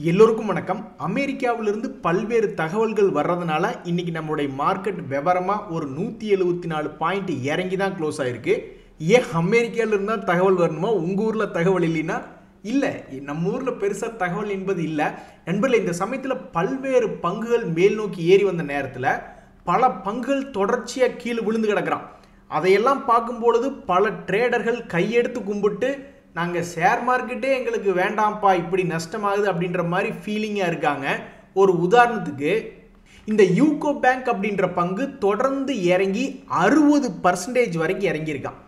எல்லோருக்கும் வணக்கம். அமெரிக்காவிலிருந்து பல்வேறு தகவல்கள் வர்றதுனால இன்னைக்கு நம்மளுடைய மார்க்கெட் விவரமா ஒரு 174 பாயிண்ட் இறங்கி தான் க்ளோஸ் ஆயிருக்கு. ஏன் அமெரிக்கால இருந்தா தகவல் வரணுமா, உங்க ஊர்ல தகவல் இல்லைன்னா? இல்ல, நம்ம ஊர்ல பெருசா தகவல் என்பது இல்ல நண்பர்களே. இந்த சமயத்துல பல்வேறு பங்குகள் மேல் நோக்கி ஏறி வந்த நேரத்துல பல பங்குகள் தொடர்ச்சியா கீழே விழுந்து கிடக்குறான். அதையெல்லாம் பார்க்கும் பொழுது பல ட்ரேடர்கள் கையெடுத்து கும்பிட்டு நாங்கள் ஷேர் மார்க்கெட்டே எங்களுக்கு வேண்டாம்ப்பா, இப்படி நஷ்டமாகுது அப்படின்ற மாதிரி ஃபீலிங்காக இருக்காங்க. ஒரு உதாரணத்துக்கு இந்த யூகோ பேங்க் அப்படின்ற பங்கு தொடர்ந்து இறங்கி 60% வரைக்கும் இறங்கியிருக்கான்.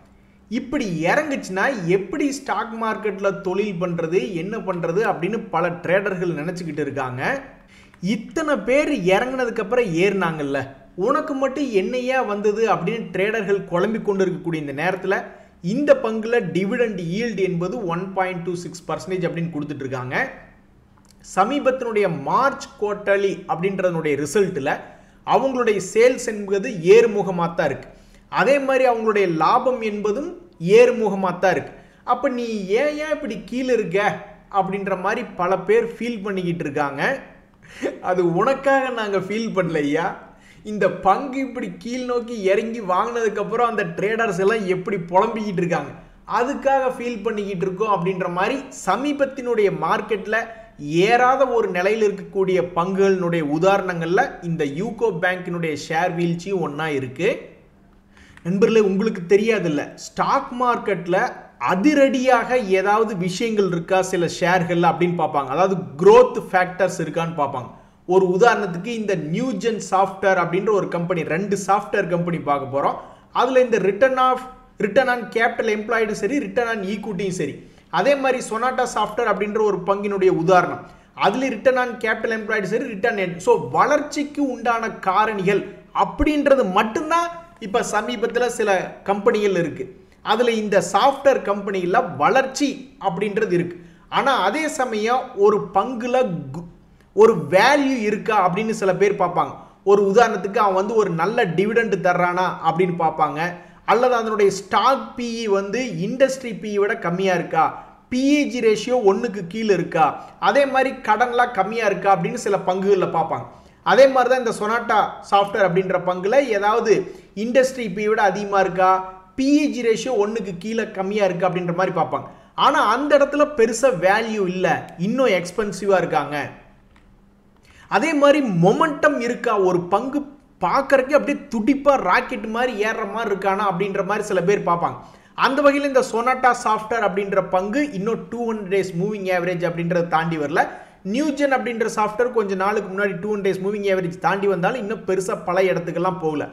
இப்படி இறங்குச்சுன்னா எப்படி ஸ்டாக் மார்க்கெட்டில் தொழில் பண்ணுறது, என்ன பண்ணுறது அப்படின்னு பல ட்ரேடர்கள் நினச்சிக்கிட்டு இருக்காங்க. இத்தனை பேர் இறங்கினதுக்கப்புறம் ஏறினாங்கல்ல, உனக்கு மட்டும் என்னையா வந்தது அப்படின்னு ட்ரேடர்கள் குழம்பி கொண்டு இருக்கக்கூடிய இந்த நேரத்தில் இந்த பங்குல டிவிடெண்ட் ஈல்ட் என்பது 1.26% அப்படின்னு கொடுத்துட்டு இருக்காங்க. சமீபத்தினுடைய மார்ச் குவார்ட்டர்லி அப்படின்றதனுடைய ரிசல்ட்டில் அவங்களுடைய சேல்ஸ் என்பது ஏறுமுகமாக தான் இருக்கு. அதே மாதிரி அவங்களுடைய லாபம் என்பதும் ஏறுமுகமாக தான் இருக்கு. அப்போ நீ ஏன் இப்படி கீழே இருக்க அப்படின்ற மாதிரி பல பேர் ஃபீல் பண்ணிக்கிட்டு இருக்காங்க. அது உனக்காக நாங்கள் ஃபீல் பண்ணலையா. இந்த பங்கு இப்படி கீழ் நோக்கி இறங்கி வாங்கினதுக்கப்புறம் அந்த ட்ரேடர்ஸ் எல்லாம் எப்படி புலம்பிக்கிட்டு இருக்காங்க, அதுக்காக ஃபீல் பண்ணிக்கிட்டு இருக்கோம் அப்படின்ற மாதிரி சமீபத்தினுடைய மார்க்கெட்டில் ஏறாத ஒரு நிலையில் இருக்கக்கூடிய பங்குகளினுடைய உதாரணங்களில் இந்த யூகோ பேங்கினுடைய ஷேர் வீழ்ச்சியும் ஒன்றா இருக்கு. நண்பர்களே, உங்களுக்கு தெரியாதில்ல, ஸ்டாக் மார்க்கெட்டில் அதிரடியாக ஏதாவது விஷயங்கள் இருக்கா சில ஷேர்கள் அப்படின்னு பார்ப்பாங்க. அதாவது growth ஃபேக்டர்ஸ் இருக்கான்னு பார்ப்பாங்க. ஒரு உதாரணத்துக்கு இந்த நியூஜென் சாஃப்ட்வேர் அப்படின்ற ஒரு கம்பெனி, 2 சாஃப்ட்வேர் கம்பெனி பார்க்க போகிறோம். அதில் இந்த ரிட்டர்ன் ஆன் கேபிட்டல் எம்ப்ளாய்டும் சரி, ரிட்டர்ன் ஆன் ஈக்விட்டியும் சரி. அதே மாதிரி சொனாட்டா சாஃப்ட்வேர் அப்படின்ற ஒரு பங்கினுடைய உதாரணம், அதில் ரிட்டர்ன் ஆன் கேபிட்டல் எம்ப்ளாய்டு சரி, ரிட்டர்ன். ஸோ வளர்ச்சிக்கு உண்டான காரணிகள் அப்படின்றது மட்டும்தான் இப்போ சமீபத்தில் சில கம்பெனிகள் இருக்கு. அதில் இந்த சாஃப்ட்வேர் கம்பெனியில் வளர்ச்சி அப்படின்றது இருக்கு. ஆனால் அதே சமயம் ஒரு பங்குல ஒரு வேல்யூ இருக்கா அப்படின்னு சில பேர் பார்ப்பாங்க. ஒரு உதாரணத்துக்கு அவன் ஒரு நல்ல டிவிடெண்ட் தர்றானா அப்படின்னு பார்ப்பாங்க. அல்லது அதனுடைய ஸ்டாக் பிஇ இண்டஸ்ட்ரி பிஇ விட கம்மியாக இருக்கா, பிஇஜி ரேஷியோ 1க்கு கீழே இருக்கா, அதே மாதிரி கடன்லாம் கம்மியாக இருக்கா அப்படின்னு சில பங்குகளில் பார்ப்பாங்க. அதே மாதிரி தான் இந்த சொனாட்டா சாஃப்ட்வேர் அப்படின்ற பங்குல ஏதாவது இண்டஸ்ட்ரி பிஇ விட அதிகமாக இருக்கா, பிஇஜி ரேஷியோ 1க்கு கீழே கம்மியாக இருக்கா அப்படின்ற மாதிரி பார்ப்பாங்க. ஆனால் அந்த இடத்துல பெருசாக வேல்யூ இல்லை, இன்னும் எக்ஸ்பென்சிவாக இருக்காங்க. அதே மாதிரி மொமெண்டம் இருக்கா, ஒரு பங்கு பார்க்கறதுக்கு அப்படியே துடிப்பா ராக்கெட் மாதிரி ஏறுற மாதிரி இருக்கானா அப்படின்ற மாதிரி சில பேர் பார்ப்பாங்க. அந்த வகையில் இந்த சொனாட்டா சாஃப்ட்வேர் அப்படின்ற பங்கு இன்னும் 200 டேஸ் மூவிங் ஆவரேஜ் அப்படின்றத தாண்டி வரல. நியூஜென் அப்படின்ற சாஃப்ட்வேர் கொஞ்சம் நாளுக்கு முன்னாடி 200 டேஸ் மூவிங் ஆவரேஜ் தாண்டி வந்தாலும் இன்னும் பெருசா பல இடத்துக்கெல்லாம் போகல.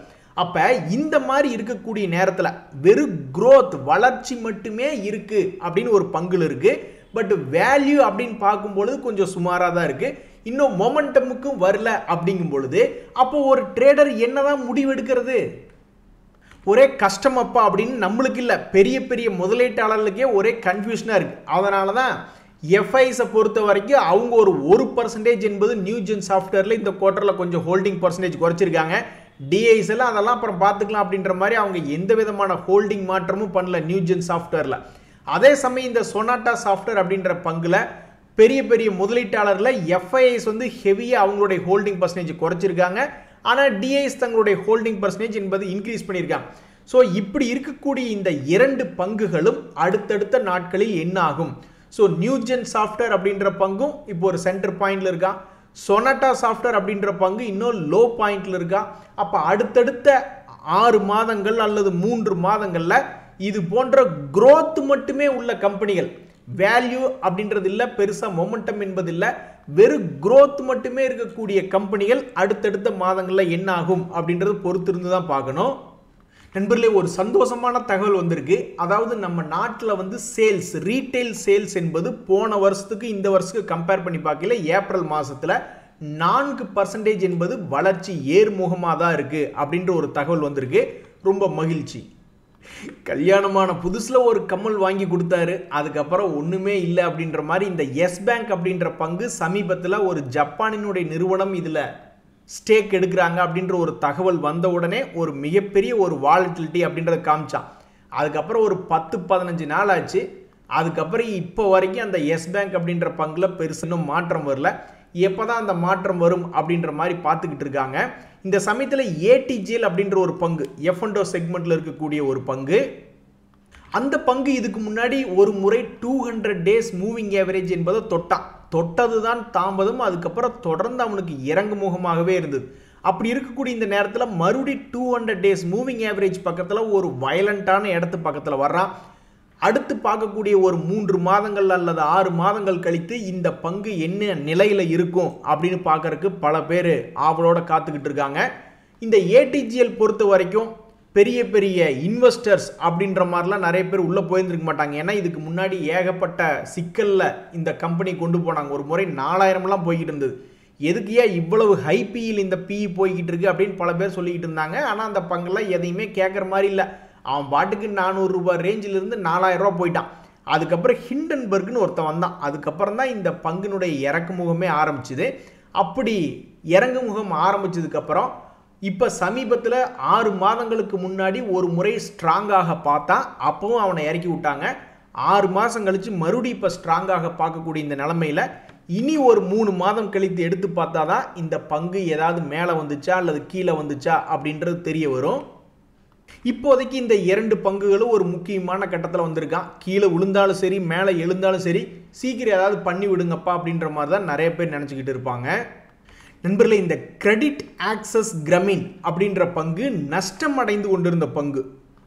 அப்ப இந்த மாதிரி இருக்கக்கூடிய நேரத்தில் வெறும் growth வளர்ச்சி மட்டுமே இருக்கு அப்படின்னு ஒரு பங்குல இருக்கு. பட் வேல்யூ அப்படின்னு பார்க்கும்பொழுது கொஞ்சம் சுமாராக தான் இருக்கு. இன்னும் மொமெண்டமுக்கும் வரல அப்படிங்கும் பொழுது அப்போ ஒரு ட்ரேடர் என்னதான் முடிவெடுக்கிறது? ஒரே கஷ்டமப்பா அப்படின்னு நம்மளுக்கு இல்லை, பெரிய பெரிய முதலீட்டாளர்களுக்கே ஒரே கன்ஃபியூஷனாக இருக்கு. அதனால தான் எஃப்ஐஸை பொறுத்த வரைக்கும் அவங்க ஒரு 1% என்பது நியூஜென் சாஃப்ட்வேரில் இந்த குவார்ட்டரில் கொஞ்சம் ஹோல்டிங் பர்சன்டேஜ் குறைச்சிருக்காங்க. டிஐஸ் எல்லாம் அதெல்லாம் அப்புறம் பார்த்துக்கலாம் அப்படின்ற மாதிரி அவங்க எந்த விதமான ஹோல்டிங் மாற்றமும் பண்ணல நியூஜென் சாஃப்ட்வேரில். அதே சமயம் இந்த சொனாட்டா சாஃப்ட்வேர் அப்படின்ற பங்குல பெரிய பெரிய முதலீட்டாளர்ல எஃப்ஐஎஸ் ஹெவியாக அவங்களுடைய ஹோல்டிங் பர்சன்டேஜ் குறைச்சிருக்காங்க. ஆனால் டிஐஸ் தங்களுடைய ஹோல்டிங் பர்சன்டேஜ் என்பது இன்க்ரீஸ் பண்ணியிருக்காங்க. ஸோ இப்படி இருக்கக்கூடிய இந்த 2 பங்குகளும் அடுத்தடுத்த நாட்களில் என்ன ஆகும்? ஸோ நியூஜென் சாஃப்ட்வேர் அப்படின்ற பங்கும் இப்போ ஒரு சென்டர் பாயிண்ட்ல இருக்கா, சொனாட்டா சாஃப்ட்வேர் அப்படின்ற பங்கு இன்னும் லோ பாயிண்ட்ல இருக்கா. அப்போ அடுத்தடுத்த 6 மாதங்கள் அல்லது 3 மாதங்கள்ல இது போன்ற growth மட்டுமே உள்ள கம்பெனிகள், வேல்யூ அப்படின்றது இல்லை, பெருசா மொமெண்டம் என்பது இல்லை, வெறும் growth மட்டுமே இருக்கக்கூடிய கம்பெனிகள் அடுத்தடுத்த மாதங்களில் என்ன ஆகும் அப்படின்றது பொறுத்திருந்து தான் பார்க்கணும். நண்பர்களே, ஒரு சந்தோஷமான தகவல் வந்திருக்கு. அதாவது நம்ம நாட்டில் சேல்ஸ், ரீட்டைல் சேல்ஸ் என்பது போன வருஷத்துக்கு இந்த வருஷத்துக்கு கம்பேர் பண்ணி பார்க்கல ஏப்ரல் மாசத்துல 4% என்பது வளர்ச்சி ஏறுமுகமாக தான் இருக்கு அப்படின்ற ஒரு தகவல் வந்திருக்கு. ரொம்ப மகிழ்ச்சி. கல்யாணமான புதுசுல ஒரு கம்மல் வாங்கி கொடுத்தாரு, அதுக்கப்புறம் ஒண்ணுமே இல்லை அப்படின்ற மாதிரி இந்த எஸ் பேங்க் அப்படின்ற பங்கு சமீபத்தில் ஒரு ஜப்பானினுடைய நிறுவனம் இதுல ஸ்டேக் எடுக்கிறாங்க அப்படின்ற ஒரு தகவல் வந்த உடனே ஒரு மிகப்பெரிய ஒரு வாலட்டிலிட்டி அப்படின்றத காமிச்சான். அதுக்கப்புறம் ஒரு 10-15 நாள் ஆச்சு. அதுக்கப்புறம் இப்போ வரைக்கும் அந்த எஸ் பேங்க் அப்படின்ற பங்கில் பெருசு இன்னும் மாற்றம் வரல. எப்போ தான் அந்த மாற்றம் வரும் அப்படின்ற மாதிரி பார்த்துக்கிட்டு இருக்காங்க. இந்த சமயத்தில் ஏடிஜிஎல் அப்படின்ற ஒரு பங்கு, F&O செக்மெண்ட்டில் இருக்கக்கூடிய ஒரு பங்கு, அந்த பங்கு இதுக்கு முன்னாடி ஒரு முறை 200 டேஸ் மூவிங் ஆவரேஜ் என்பதை தொட்டது தான் தாமதம். அதுக்கப்புறம் தொடர்ந்து அவனுக்கு இறங்கு முகமாகவே இருந்தது. அப்படி இருக்கக்கூடிய இந்த நேரத்தில் மறுபடி 200 டேஸ் மூவிங் ஆவரேஜ் பக்கத்தில் ஒரு வயலண்டான இடத்து பக்கத்தில் வர்றான். அடுத்து பார்க்கக்கூடிய ஒரு 3 மாதங்கள் அல்லது 6 மாதங்கள் கழித்து இந்த பங்கு என்ன நிலையில் இருக்கும் அப்படின்னு பார்க்கறதுக்கு பல பேர் ஆவலோட காத்துக்கிட்டு இருக்காங்க. இந்த ஏடிஜிஎல் பொறுத்த வரைக்கும் பெரிய பெரிய இன்வெஸ்டர்ஸ் அப்படின்ற மாதிரிலாம் நிறைய பேர் உள்ளே போயிருந்துருக்க மாட்டாங்க. ஏன்னா இதுக்கு முன்னாடி ஏகப்பட்ட சிக்கலில் இந்த கம்பெனி கொண்டு போனாங்க. ஒரு முறை 4000லாம் போய்கிட்டு இருந்தது. எதுக்கு ஏன் இவ்வளவு ஹை பியில் இந்த பிஇ போய்கிட்டு இருக்கு அப்படின்னு பல பேர் சொல்லிக்கிட்டு இருந்தாங்க. ஆனால் அந்த பங்கெல்லாம் எதையுமே கேட்குற மாதிரி இல்லை. அவன் பாட்டுக்கு 400 ரூபாய் ரேஞ்சிலிருந்து 4000 ரூபா போயிட்டான். அதுக்கப்புறம் ஹிண்டன்பர்க்னு ஒருத்தன் வந்தான். அதுக்கப்புறம் தான் இந்த பங்கினுடைய இறக்கு முகமே ஆரம்பிச்சுது. அப்படி இறங்கு முகம் ஆரம்பிச்சதுக்கப்புறம் இப்போ சமீபத்தில் 6 மாதங்களுக்கு முன்னாடி ஒரு முறை ஸ்ட்ராங்காக பார்த்தா, அப்பவும் அவனை இறக்கி விட்டாங்க. 6 மாதம் கழித்து மறுபடியும் இப்போ ஸ்ட்ராங்காக பார்க்கக்கூடிய இந்த நிலமையில் இனி ஒரு 3 மாதம் கழித்து எடுத்து பார்த்தா தான் இந்த பங்கு ஏதாவது மேலே வந்துச்சா அல்லது கீழே வந்துச்சா அப்படின்றது தெரிய வரும். இப்போதைக்கு இந்த 2 பங்குகளும் ஒரு முக்கியமான கட்டத்தில் வந்திருக்கான். கீழே விழுந்தாலும் சரி, மேலே எழுந்தாலும் சரி, சீக்கிரம் ஏதாவது பண்ணி விடுங்கப்பா அப்படின்ற மாதிரி தான் நிறைய பேர் நினச்சிக்கிட்டு இருப்பாங்க. நண்பர்களே, இந்த கிரெடிட் ஆக்சஸ் கிராமின் அப்படின்ற பங்கு நஷ்டம் அடைந்து கொண்டிருந்த பங்கு.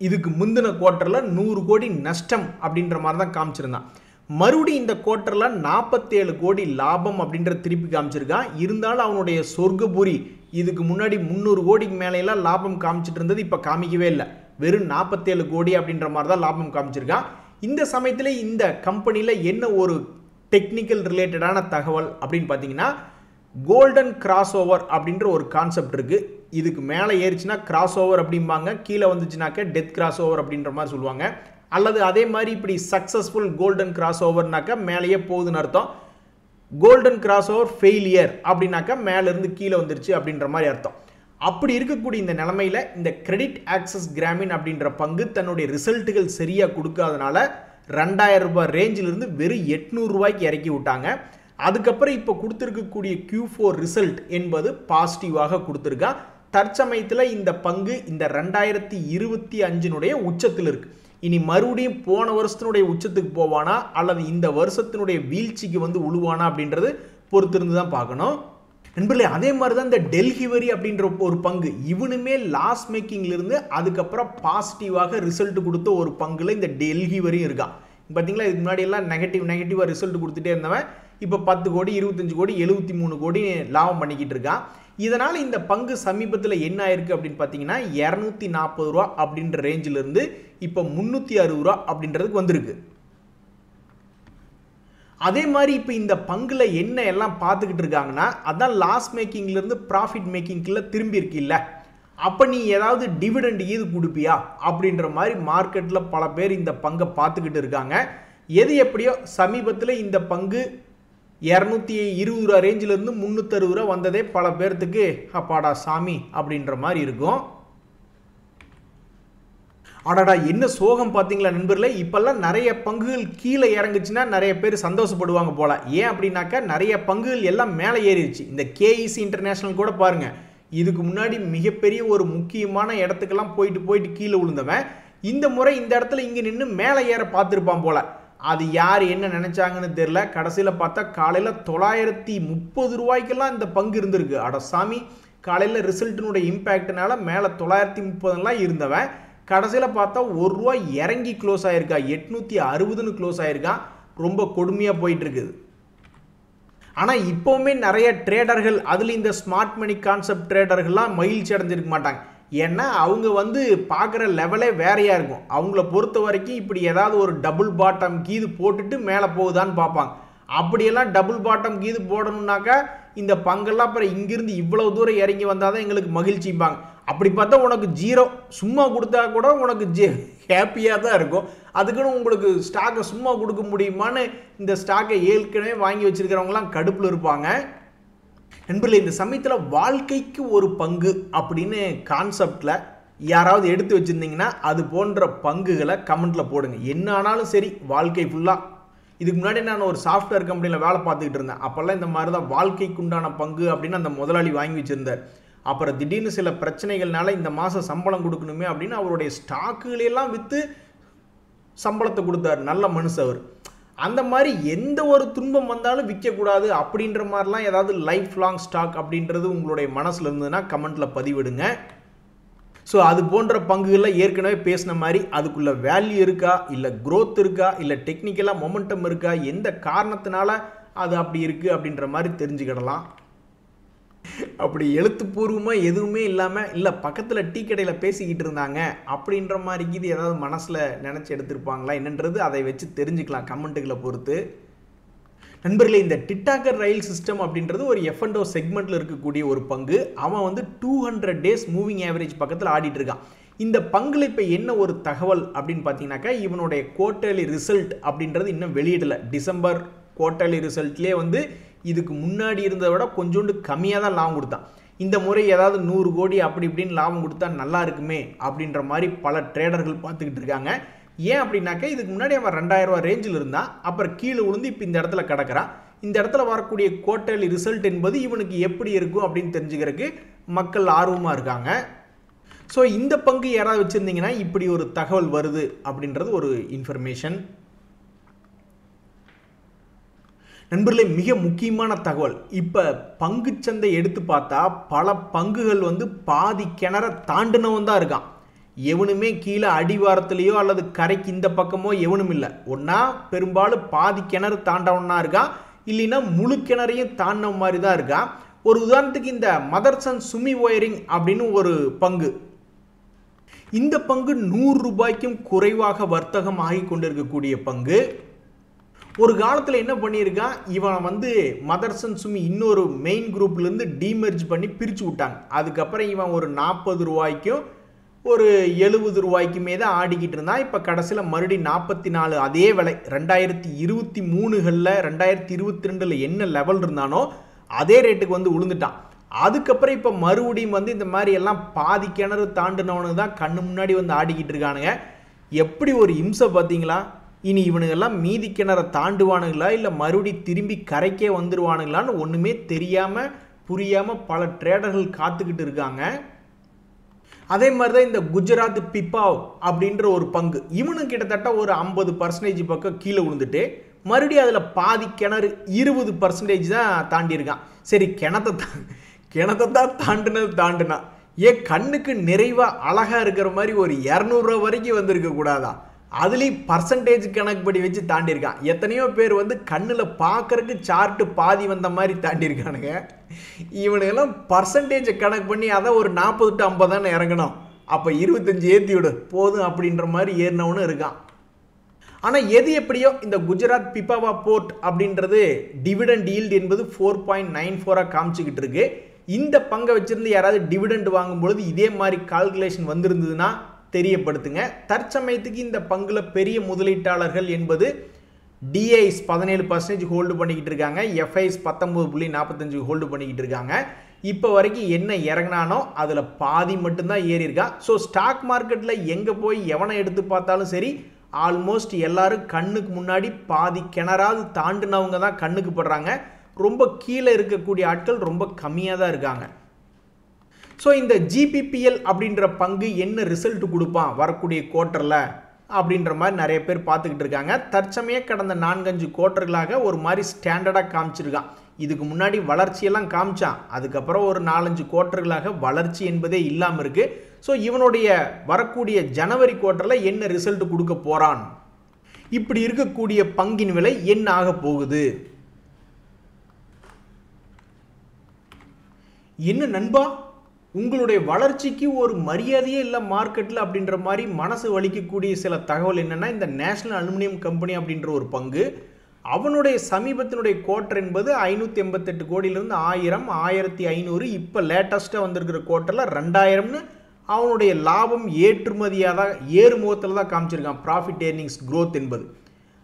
இதுக்கு முந்தின குவார்ட்டரில் 100 கோடி நஷ்டம் அப்படின்ற மாதிரி தான் காமிச்சிருந்தான். மறுபடியும் இந்த குவார்ட்டரில் 47 கோடி லாபம் அப்படின்ற திருப்பி காமிச்சிருக்கான். இருந்தாலும் அவனுடைய சொர்க்கபுரி இதுக்கு முன்னாடி 300 கோடிக்கு மேலையெல்லாம் லாபம் காமிச்சிட்டு இருந்தது. இப்போ காமிக்கவே இல்லை. வெறும் 47 கோடி அப்படின்ற மாதிரி தான் லாபம் காமிச்சிருக்கான். இந்த சமயத்தில் இந்த கம்பெனியில் என்ன ஒரு டெக்னிக்கல் ரிலேட்டடான தகவல் அப்படின்னு பார்த்தீங்கன்னா, கோல்டன் கிராஸ் ஓவர் அப்படின்ற ஒரு கான்செப்ட் இருக்குது. இதுக்கு மேலே ஏறிச்சுன்னா கிராஸ் ஓவர் அப்படிம்பாங்க, கீழே வந்துச்சுனாக்க டெத் கிராஸ் ஓவர் அப்படின்ற மாதிரி சொல்லுவாங்க. அல்லது அதே மாதிரி இப்படி சக்ஸஸ்ஃபுல் கோல்டன் கிராஸ் ஓவர்னாக்கா மேலேயே போகுதுன்னு அர்த்தம். கோல்டன் கிராஸ் ஓவர் ஃபெயிலியர் அப்படின்னாக்கா மேலேருந்து கீழே வந்துருச்சு அப்படின்ற மாதிரி அர்த்தம். அப்படி இருக்கக்கூடிய இந்த நிலைமையில் இந்த கிரெடிட் ஆக்சஸ் கிராமின் அப்படின்ற பங்கு தன்னுடைய ரிசல்ட்டுகள் சரியாக கொடுக்காதனால 2000 ரூபாய் ரேஞ்சிலிருந்து வெறும் 800 ரூபாய்க்கு இறக்கி விட்டாங்க. அதுக்கப்புறம் இப்போ கொடுத்துருக்கக்கூடிய Q4 ரிசல்ட் என்பது பாசிட்டிவாக கொடுத்துருக்கா. தற்சமயத்தில் இந்த பங்கு இந்த 2025 உச்சத்தில் இருக்குது. இனி மறுபடியும் போன வருஷத்தினுடைய உச்சத்துக்கு போவானா அல்லது இந்த வருஷத்தினுடைய வீழ்ச்சிக்கு வந்து உழுவானா அப்படின்றது பொறுத்திருந்து தான் பார்க்கணும். நண்பர்களே, அதே மாதிரி தான் இந்த டெல்ஹிவரி அப்படின்ற ஒரு பங்கு, இவனுமே லாஸ் மேக்கிங்லேருந்து அதுக்கப்புறம் பாசிட்டிவாக ரிசல்ட் கொடுத்த ஒரு பங்குல இந்த டெல்ஹிவரியும் இருக்கான். பார்த்தீங்களா, இதுக்கு முன்னாடி எல்லாம் நெகட்டிவாக ரிசல்ட் கொடுத்துட்டே இருந்தவன் இப்போ 10 கோடி 25 கோடி 73 கோடி லாபம் பண்ணிக்கிட்டு இருக்கான். இதனால் இந்த பங்கு சமீபத்தில் என்ன ஆயிருக்கு அப்படின்னு பார்த்தீங்கன்னா 240 ரூபா அப்படின்ற ரேஞ்சிலிருந்து இப்போ 360 ரூபா அப்படின்றதுக்கு வந்திருக்கு. அதே மாதிரி இப்போ இந்த பங்குல என்ன எல்லாம் பார்த்துக்கிட்டு இருக்காங்கன்னா, அதான் லாஸ் மேக்கிங்லேருந்து ப்ராஃபிட் மேக்கிங்கில் திரும்பி இருக்குல்ல, அப்போ நீ ஏதாவது டிவிடெண்ட் இது கொடுப்பியா அப்படின்ற மாதிரி மார்க்கெட்டில் பல பேர் இந்த பங்கை பார்த்துக்கிட்டு இருக்காங்க. எது எப்படியோ சமீபத்தில் இந்த பங்கு 220 ரூபா ரேஞ்சிலிருந்து 360 ரூபா வந்ததே பல பேர்த்துக்கு அப்பாடா சாமி அப்படின்ற மாதிரி இருக்கும். அடடா, என்ன சோகம் பார்த்தீங்களா நண்பர்களே. இப்போல்லாம் நிறைய பங்குகள் கீழே இறங்குச்சுன்னா நிறைய பேர் சந்தோஷப்படுவாங்க போல. ஏன் அப்படின்னாக்கா நிறைய பங்குகள் எல்லாம் மேலே ஏறிடுச்சு. இந்த KEC இன்டர்நேஷனல் கூட பாருங்க, இதுக்கு முன்னாடி மிகப்பெரிய ஒரு முக்கியமான இடத்துக்கெல்லாம் போயிட்டு கீழே விழுந்தவன் இந்த முறை இந்த இடத்துல இங்கே நின்று மேலே ஏற பார்த்துருப்பான் போல. அது யார் என்ன நினைச்சாங்கன்னு தெரியல. கடைசியில் பார்த்தா காலையில் 930 ரூபாய்க்கெல்லாம் இந்த பங்கு இருந்திருக்கு. அட சாமி, காலையில் ரிசல்ட்டினுடைய இம்பேக்ட்னால மேலே 930 இருந்தவன் கடைசியில் பார்த்தா 1 ரூபா இறங்கி க்ளோஸ் ஆயிருக்கா, 860ன்னு க்ளோஸ் ஆயிருக்கான். ரொம்ப கொடுமையாக போயிட்டு இருக்குது. ஆனால் இப்போவுமே நிறைய ட்ரேடர்கள், அதில் இந்த ஸ்மார்ட் மணி கான்செப்ட் ட்ரேடர்கள்லாம் மகிழ்ச்சி அடைஞ்சிருக்க மாட்டாங்க. ஏன்னா அவங்க வந்து பார்க்குற லெவலே வேறையாக இருக்கும். அவங்கள பொறுத்த வரைக்கும் இப்படி ஏதாவது ஒரு டபுள் பாட்டம் கீது போட்டுட்டு மேலே போகுதான்னு பார்ப்பாங்க. அப்படியெல்லாம் டபுள் பாட்டம் கீது போடணுன்னாக்கா இந்த பங்கெல்லாம் அப்புறம் இங்கிருந்து இவ்வளவு தூரம் இறங்கி வந்தால் தான் எங்களுக்கு மகிழ்ச்சிப்பாங்க. அப்படி பார்த்தா உனக்கு 0 சும்மா கொடுத்தா கூட உனக்கு ஹாப்பியாக தான் இருக்கும். அதுக்குன்னு உங்களுக்கு ஸ்டாக்கை சும்மா கொடுக்க முடியுமான்னு இந்த ஸ்டாக்கை ஏற்கனவே வாங்கி வச்சிருக்கிறவங்களாம் கடுப்பில் இருப்பாங்க. நண்பர்களே, இந்த சமயத்தில் வாழ்க்கைக்கு ஒரு பங்கு அப்படின்னு கான்செப்டில் யாராவது எடுத்து வச்சுருந்தீங்கன்னா அது போன்ற பங்குகளை கமெண்ட்டில் போடுங்க. என்ன ஆனாலும் சரி, வாழ்க்கை ஃபுல்லாக. இதுக்கு முன்னாடி நான் ஒரு சாஃப்ட்வேர் கம்பெனியில் வேலை பார்த்துக்கிட்டு இருந்தேன். அப்போல்லாம் இந்த மாதிரி தான் வாழ்க்கைக்கு உண்டான பங்கு அப்படின்னு அந்த முதலாளி வாங்கி வச்சுருந்தார். அப்புறம் திடீர்னு சில பிரச்சனைகள்னால இந்த மாதம் சம்பளம் கொடுக்கணுமே அப்படின்னு அவருடைய ஸ்டாக்குகளெல்லாம் விற்று சம்பளத்தை கொடுத்தார். நல்ல மனுஷன் அவர். அந்த மாதிரி எந்த ஒரு துன்பம் வந்தாலும் விற்கக்கூடாது அப்படின்ற மாதிரிலாம் ஏதாவது லைஃப் லாங் ஸ்டாக் அப்படின்றது உங்களுடைய மனசில் இருந்ததுன்னா கமெண்ட்டில் பதிவிடுங்க. ஸோ அது போன்ற பங்குகளில் ஏற்கனவே பேசின மாதிரி அதுக்குள்ள வேல்யூ இருக்கா, இல்லை க்ரோத் இருக்கா, இல்லை டெக்னிக்கலாக மொமெண்டம் இருக்கா, எந்த காரணத்தினால அது அப்படி இருக்குது அப்படின்ற மாதிரி தெரிஞ்சுக்கிடலாம். அப்படி எழுத்துப்பூர்வமாக எதுவுமே இல்லாமல் இல்லை பக்கத்தில் டீ கடையில் பேசிக்கிட்டு இருந்தாங்க அப்படின்ற மாதிரி இது ஏதாவது மனசில் நினச்சி எடுத்திருப்பாங்களா என்னன்றது அதை வச்சு தெரிஞ்சுக்கலாம் கமெண்ட்டுகளை பொறுத்து. நண்பர்களே, இந்த டிட்டாகர் ரயில் சிஸ்டம் அப்படின்றது ஒரு F&O செக்மெண்ட்டில் இருக்கக்கூடிய ஒரு பங்கு. அவன் வந்து 200 டேஸ் மூவிங் ஆவரேஜ் பக்கத்தில் ஆடிட்டு இருக்கான். இந்த பங்குல இப்போ என்ன ஒரு தகவல் அப்படின்னு பார்த்தீங்கன்னாக்கா, இவனுடைய குவார்ட்டர்லி ரிசல்ட் அப்படின்றது இன்னும் வெளியிடலை. டிசம்பர் குவார்ட்டர்லி ரிசல்ட்லேயே வந்து இதுக்கு முன்னாடி இருந்ததை விட கொஞ்சோண்டு கம்மியாக தான் லாபம் கொடுத்தான். இந்த முறை ஏதாவது 100 கோடி அப்படி இப்படின்னு லாபம் கொடுத்தா நல்லா இருக்குமே அப்படின்ற மாதிரி பல ட்ரேடர்கள் பார்த்துக்கிட்டு இருக்காங்க. ஏன் அப்படின்னாக்கா, இதுக்கு முன்னாடி அவன் 2000 ரூபா ரேஞ்சில் இருந்தான். அப்புறம் கீழே விழுந்து இப்போ இந்த இடத்துல கிடக்கிறான். இந்த இடத்துல வரக்கூடிய குவார்ட்டர்லி ரிசல்ட் என்பது இவனுக்கு எப்படி இருக்கும் அப்படின்னு தெரிஞ்சுக்கிறதுக்கு மக்கள் ஆர்வமாக இருக்காங்க. ஸோ இந்த பங்கு யாராவது வச்சுருந்தீங்கன்னா இப்படி ஒரு தகவல் வருது அப்படின்றது ஒரு இன்ஃபர்மேஷன். நண்பர்களே, மிக முக்கியமான தகவல். இப்போ பங்குச்சந்தை எடுத்து பார்த்தா பல பங்குகள் வந்து பாதி கிணற தாண்டினவன் தான் இருக்கான். எவனுமே கீழே அடிவாரத்திலேயோ அல்லது கரைக்கு இந்த பக்கமோ எவனும் இல்லை. ஒன்றா பெரும்பாலும் பாதி கிணறு தாண்டவனா இருக்கான், இல்லைன்னா முழு கிணறையும் தாண்டின மாதிரி தான் இருக்கான். ஒரு உதாரணத்துக்கு இந்த மதர்சன் சுமி ஒயரிங் அப்படின்னு ஒரு பங்கு. இந்த பங்கு 100 ரூபாய்க்கும் குறைவாக வர்த்தகம் ஆகி கொண்டிருக்கக்கூடிய பங்கு. ஒரு காலத்தில் என்ன பண்ணியிருக்கான், இவன் வந்து மதர்சன் சுமி இன்னொரு மெயின் குரூப்லேருந்து டீமெர்ஜ் பண்ணி பிரித்து விட்டாங்க. அதுக்கப்புறம் இவன் ஒரு 40 ரூபாய்க்கும் ஒரு 70 ரூபாய்க்குமே தான் ஆடிக்கிட்டு இருந்தான். இப்போ கடைசியில் மறுபடியும் 44 அதே விலை 2023களில் 2022ல் என்ன லெவல் இருந்தானோ அதே ரேட்டுக்கு வந்து விழுந்துட்டான். அதுக்கப்புறம் இப்போ மறுபடியும் வந்து இந்த மாதிரி எல்லாம் பாதி கிணறு தாண்டினவனு தான் கண்ணு முன்னாடி வந்து ஆடிக்கிட்டு இருக்கானுங்க. எப்படி ஒரு இம்சை பார்த்தீங்களா? இனி இவனுங்கெல்லாம் மீதி கிணறை தாண்டுவானுங்களா இல்லை மறுபடியும் திரும்பி கரைக்கே வந்துடுவானுங்களான்னு ஒன்றுமே தெரியாமல் புரியாமல் பல ட்ரேடர்கள் காத்துக்கிட்டு இருக்காங்க. அதே மாதிரி தான் இந்த குஜராத் பிபாவ் அப்படின்ற ஒரு பங்கு. இவனு கிட்டத்தட்ட ஒரு 50% பக்கம் கீழே விழுந்துட்டு மறுபடியும் அதில் பாதி கிணறு 20% தான் தாண்டியிருக்கான். சரி, கிணத்தை தான் தாண்டுனா ஏன் கண்ணுக்கு நிறைவாக அழகாக இருக்கிற மாதிரி ஒரு 200 ரூபா வரைக்கும் வந்திருக்க கூடாதா? அதுலேயும் பர்சன்டேஜ் கணக்குப்படி வச்சு தாண்டியிருக்கான். எத்தனையோ பேர் வந்து கண்ணில் பார்க்கறதுக்கு சார்ட்டு பாதி வந்த மாதிரி தாண்டியிருக்கானுங்க. இவனுங்கெல்லாம் பர்சன்டேஜ் கணக்கு பண்ணி அதை ஒரு 40 to 50 தானே இறங்கணும். அப்போ 25 ஏற்றி விடு போதும் அப்படின்ற மாதிரி ஏறினவனு இருக்கான். ஆனால் எது எப்படியோ இந்த குஜராத் பிபாவா போர்ட் அப்படின்றது டிவிடெண்ட் ஈல்டு என்பது 4.94 காமிச்சிக்கிட்டு இருக்கு. இந்த பங்கை வச்சிருந்து யாராவது டிவிடெண்ட் வாங்கும்பொழுது இதே மாதிரி கால்குலேஷன் வந்திருந்ததுன்னா தெரியப்படுத்துங்க. தற்சமயத்துக்கு இந்த பங்குல பெரிய முதலீட்டாளர்கள் என்பது டிஐஸ் 17% ஹோல்டு பண்ணிக்கிட்டு இருக்காங்க, எஃப்ஐஸ் 19.45 ஹோல்டு பண்ணிக்கிட்டு இருக்காங்க. இப்போ வரைக்கும் என்ன இறங்கினானோ அதில் பாதி மட்டும்தான் ஏறி இருக்கா. ஸோ ஸ்டாக் மார்க்கெட்டில் எங்கே போய் எவனை எடுத்து பார்த்தாலும் சரி, ஆல்மோஸ்ட் எல்லாரும் கண்ணுக்கு முன்னாடி பாதி கிணறாவது தாண்டினவங்க தான் கண்ணுக்கு படுறாங்க. ரொம்ப கீழே இருக்கக்கூடிய ஆட்கள் ரொம்ப கம்மியாக தான் இருக்காங்க. ஸோ இந்த ஜிபிபிஎல் அப்படின்ற பங்கு என்ன ரிசல்ட் கொடுப்பான் வரக்கூடிய குவார்ட்டரில் அப்படின்ற மாதிரி நிறைய பேர் பார்த்துக்கிட்டு இருக்காங்க. தற்சமயம் கடந்த 4-5 குவார்ட்டர்களாக ஒரு மாதிரி ஸ்டாண்டர்டாக காமிச்சிருக்கான். இதுக்கு முன்னாடி வளர்ச்சியெல்லாம் காமிச்சான், அதுக்கப்புறம் ஒரு 4-5 குவார்ட்டர்களாக வளர்ச்சி என்பதே இல்லாமல் இருக்குது. ஸோ இவனுடைய வரக்கூடிய ஜனவரி குவார்ட்டரில் என்ன ரிசல்ட் கொடுக்க போகிறான், இப்படி இருக்கக்கூடிய பங்கின் விலை என்ன ஆக போகுது? என்ன நண்பா, உங்களுடைய வளர்ச்சிக்கு ஒரு மரியாதையே இல்லை மார்க்கெட்டில் அப்படின்ற மாதிரி மனசு வலிக்கக்கூடிய சில தகவல் என்னென்னா, இந்த நேஷனல் அலுமினியம் கம்பெனி அப்படின்ற ஒரு பங்கு அவனுடைய சமீபத்தினுடைய குவார்ட்டர் என்பது 588 கோடியிலிருந்து 1000, 1500, இப்போ லேட்டஸ்ட்டாக வந்திருக்கிற குவார்ட்டரில் 2000ன்னு அவனுடைய லாபம் ஏற்றுமதியாக தான் ஏறுமுகத்தில் தான் காமிச்சிருக்கான். ப்ராஃபிட் ஏர்னிங்ஸ் க்ரோத் என்பது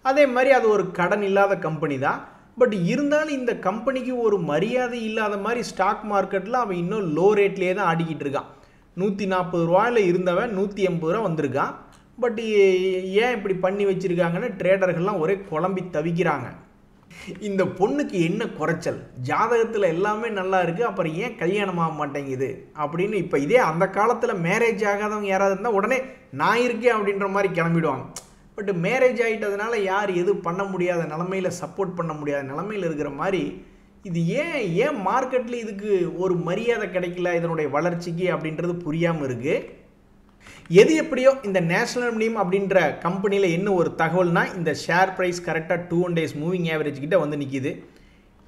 அதே மாதிரி அது ஒரு கடன் இல்லாத கம்பெனி தான். பட் இருந்தாலும் இந்த கம்பெனிக்கு ஒரு மரியாதை இல்லாத மாதிரி ஸ்டாக் மார்க்கெட்டில் அவன் இன்னும் லோ ரேட்லேயே தான் ஆடிக்கிட்டு இருக்கான். 140 இருந்தவன் 180 வந்திருக்கான். பட் ஏன் இப்படி பண்ணி வச்சுருக்காங்கன்னு ட்ரேடர்கள்லாம் ஒரே குழம்பி தவிக்கிறாங்க. இந்த பொண்ணுக்கு என்ன குறைச்சல், ஜாதகத்தில் எல்லாமே நல்லா இருக்குது, அப்புறம் ஏன் கல்யாணம் ஆக மாட்டேங்குது அப்படின்னு. இப்போ இதே அந்த காலத்தில் மேரேஜ் ஆகாதவங்க யாராவது இருந்தால் உடனே நான் இருக்கேன் அப்படின்ற மாதிரி கிளம்பிடுவாங்க. பட் மேரேஜ் ஆகிட்டதுனால யார் எதுவும் பண்ண முடியாத நிலமையில், சப்போர்ட் பண்ண முடியாத நிலமையில் இருக்கிற மாதிரி இது ஏன் மார்க்கெட்டில் இதுக்கு ஒரு மரியாதை கிடைக்கல, இதனுடைய வளர்ச்சிக்கு அப்படின்றது புரியாமல் இருக்குது. எது எப்படியோ இந்த நேஷனல் மினிமம் அப்படின்ற கம்பெனியில் என்ன ஒரு தகவல்னா, இந்த ஷேர் ப்ரைஸ் கரெக்டாக 2 days மூவிங் ஆவரேஜ் கிட்ட வந்து நிற்கிது.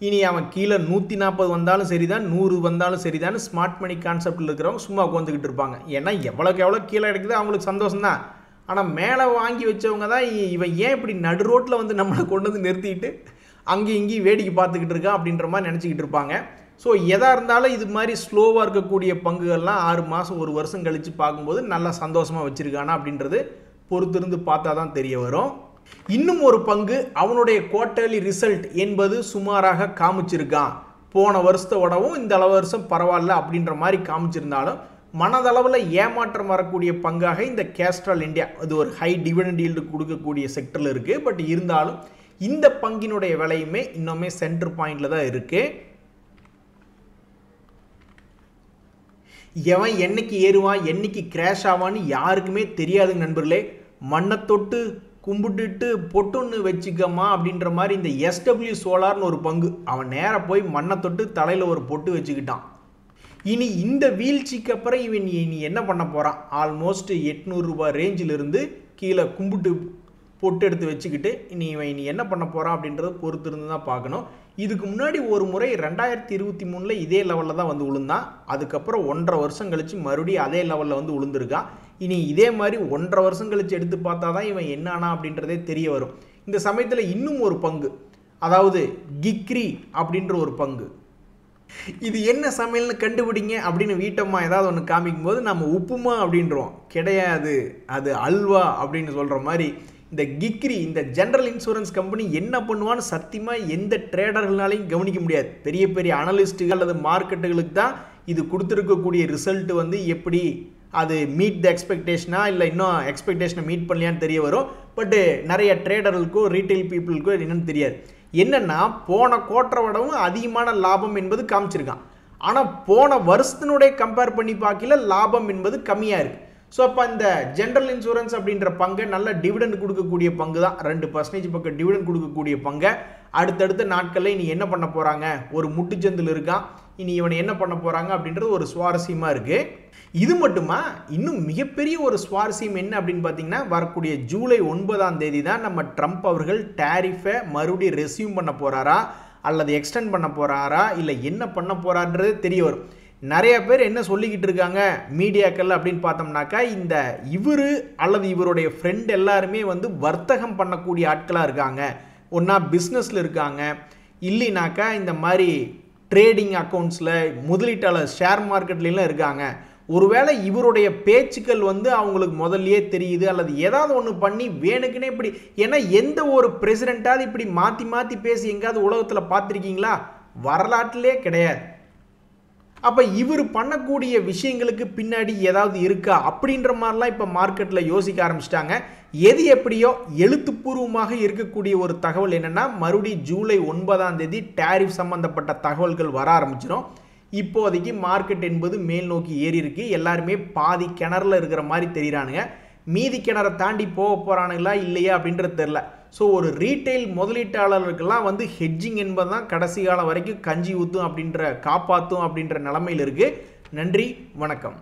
இனி அவன் கீழே 140 வந்தாலும் சரிதான், 100 வந்தாலும் சரிதான், ஸ்மார்ட் மணி கான்செப்டில் இருக்கிறவங்க சும்மா உட்காந்துக்கிட்டு இருப்பாங்க. ஏன்னா எவ்வளோக்கு எவ்வளோ கீழே கிடைக்குது அவங்களுக்கு சந்தோஷம் தான். ஆனால் மேலே வாங்கி வச்சவங்க தான் இவன் ஏன் இப்படி நடு ரோட்டில் வந்து நம்மளை கொண்டு வந்து நிறுத்திட்டு அங்கேயும் இங்கேயும் வேடிக்கை பார்த்துக்கிட்டு இருக்கான் அப்படின்ற மாதிரி நினச்சிக்கிட்டு இருப்பாங்க. ஸோ எதாக இருந்தாலும் இது மாதிரி ஸ்லோவாக இருக்கக்கூடிய பங்குகள்லாம் 6 மாதம் 1 வருஷம் கழித்து பார்க்கும்போது நல்லா சந்தோஷமாக வச்சுருக்கானா அப்படின்றது பொறுத்திருந்து பார்த்தா தான் தெரிய வரும். இன்னும் ஒரு பங்கு அவனுடைய குவார்ட்டர்லி ரிசல்ட் என்பது சுமாராக காமிச்சிருக்கான். போன வருஷத்தோடவும் இந்த வருஷம் பரவாயில்ல அப்படின்ற மாதிரி காமிச்சிருந்தாலும் மனதளவில் ஏமாற்றம் வரக்கூடிய பங்காக இந்த கேஸ்ட்ரால் இந்தியா, அது ஒரு ஹை டிவிடெண்ட் ஈல்டு கொடுக்கக்கூடிய செக்டரில் இருக்குது. பட் இருந்தாலும் இந்த பங்கினுடைய விலையுமே இன்னுமே சென்டர் பாயிண்டில் தான் இருக்குது. எவன் என்னைக்கு ஏறுவான் என்னைக்கு கிராஷ் ஆவான்னு யாருக்குமே தெரியாதுங்க நண்பர்களே. மண்ணை தொட்டு கும்பிட்டுட்டு பொட்டுன்னு வச்சுக்கமா அப்படின்ற மாதிரி இந்த SW சோலார்னு ஒரு பங்கு, அவன் நேராக போய் மண்ணை தொட்டு தலையில் ஒரு பொட்டு வச்சுக்கிட்டான். இனி இந்த வீழ்ச்சிக்கு அப்புறம் இவன் இனி என்ன பண்ண போகிறான்? ஆல்மோஸ்ட் 800 ரூபாய் ரேஞ்சிலிருந்து கீழே கும்பிட்டு பொட்டு எடுத்து வச்சுக்கிட்டு இனி என்ன பண்ண போகிறான் அப்படின்றத பொறுத்து இருந்து தான் பார்க்கணும். இதுக்கு முன்னாடி ஒரு முறை 2023 இதே லெவலில் தான் வந்து விழுந்தான். அதுக்கப்புறம் 1.5 வருஷம் கழித்து மறுபடியும் அதே லெவலில் வந்து விழுந்திருக்கான். இனி இதே மாதிரி 1.5 வருஷம் கழித்து எடுத்து பார்த்தா தான் இவன் என்ன ஆனா அப்படின்றதே தெரிய வரும். இந்த சமயத்தில் இன்னும் ஒரு பங்கு, அதாவது கிக்ரி அப்படின்ற ஒரு பங்கு, இது என்ன சமையல்னு கண்டுபிடிங்க அப்படின்னு வீட்டம்மா ஏதாவது ஒன்று காமிக்கும் போது நம்ம உப்புமா அப்படின்றோம். கிடையாது, அது அல்வா அப்படின்னு சொல்கிற மாதிரி இந்த கிக்ரி, இந்த ஜெனரல் இன்சூரன்ஸ் கம்பெனி என்ன பண்ணுவான்னு சத்தியமாக எந்த ட்ரேடர்களாலையும் கவனிக்க முடியாது. பெரிய பெரிய அனலிஸ்ட்டுகள் அல்லது மார்க்கெட்டுகளுக்கு தான் இது கொடுத்துருக்கக்கூடிய ரிசல்ட் வந்து எப்படி அது மீட் த எக்ஸ்பெக்டேஷனா இல்லை இன்னும் எக்ஸ்பெக்டேஷனை மீட் பண்ணலையான்னு தெரிய வரும். பட்டு நிறைய ட்ரேடர்களுக்கோ ரீட்டைல் பீப்புளுக்கோ என்னன்னு தெரியாது. என்னென்னா போன குவார்ட்டரை விடவும் அதிகமான லாபம் என்பது காமிச்சிருக்கான். ஆனால் போன வருஷத்தினுடைய கம்பேர் பண்ணி பார்க்கல லாபம் என்பது கம்மியாக இருக்குது. ஸோ அப்போ இந்த ஜென்ரல் இன்சூரன்ஸ் அப்படின்ற பங்கை நல்ல டிவிடெண்ட் கொடுக்கக்கூடிய பங்கு தான், 2% பக்கம் டிவிடெண்ட் கொடுக்கக்கூடிய பங்கை அடுத்தடுத்த நாட்களில் இனி என்ன பண்ண போகிறாங்க, ஒரு முட்டுச்சந்தில் இருக்கான், இனி இவனை என்ன பண்ண போகிறாங்க அப்படின்றது ஒரு சுவாரஸ்யமாக இருக்குது. இது மட்டுமா, இன்னும் மிகப்பெரிய ஒரு சுவாரஸ்யம் என்ன அப்படின்னு பார்த்தீங்கன்னா, வரக்கூடிய ஜூலை 9 தான் நம்ம ட்ரம்ப் அவர்கள் டேரிஃபை மறுபடியும் ரெஸ்யூம் பண்ண போகிறாரா அல்லது எக்ஸ்டெண்ட் பண்ண போகிறாரா இல்லை என்ன பண்ண போகிறான்றது தெரிய வரும். நிறைய பேர் என்ன சொல்லிக்கிட்டு இருக்காங்க மீடியாக்கள் அப்படின்னு பார்த்தோம்னாக்கா, இந்த இவர் அல்லது இவருடைய ஃப்ரெண்ட் எல்லாருமே வந்து வர்த்தகம் பண்ணக்கூடிய ஆட்களாக இருக்காங்க, ஒன்றா பிஸ்னஸில் இருக்காங்க, இல்லைனாக்கா இந்த மாதிரி ட்ரேடிங் அக்கௌண்ட்ஸில் முதலீட்டாளர் ஷேர் மார்க்கெட்லாம் இருக்காங்க. ஒருவேளை இவருடைய பேச்சுக்கள் வந்து அவங்களுக்கு முதல்லயே தெரியுது அல்லது ஏதாவது ஒன்று பண்ணி வேணுக்குன்னே இப்படி, ஏன்னா எந்த ஒரு பிரசிடெண்ட்டாவது இப்படி மாற்றி மாற்றி பேசி எங்கேயாவது உலகத்தில் பார்த்துருக்கீங்களா? வரலாற்றிலே கிடையாது. அப்போ இவர் பண்ணக்கூடிய விஷயங்களுக்கு பின்னாடி ஏதாவது இருக்கா அப்படின்ற மாதிரிலாம் இப்போ மார்க்கெட்டில் யோசிக்க ஆரம்பிச்சிட்டாங்க. எது எப்படியோ எழுத்துப்பூர்வமாக இருக்கக்கூடிய ஒரு தகவல் என்னென்னா, மறுபடியும் ஜூலை 9 டேரிஃப் சம்மந்தப்பட்ட தகவல்கள் வர ஆரம்பிச்சிடும். இப்போதைக்கு மார்க்கெட் என்பது மேல் நோக்கி ஏறி இருக்கு. எல்லாருமே பாதி கிணறுல இருக்கிற மாதிரி தெரிகிறானுங்க. மீதி கிணறை தாண்டி போக போகிறானுங்களா இல்லையா அப்படின்றது தெரில. ஸோ ஒரு ரீட்டைல் முதலீட்டாளர்களுக்கெல்லாம் வந்து ஹெட்ஜிங் என்பது தான் கடைசி காலம் வரைக்கும் கஞ்சி ஊற்றும் அப்படின்ற காப்பாற்றும் அப்படின்ற நிலைமையில் இருக்குது. நன்றி, வணக்கம்.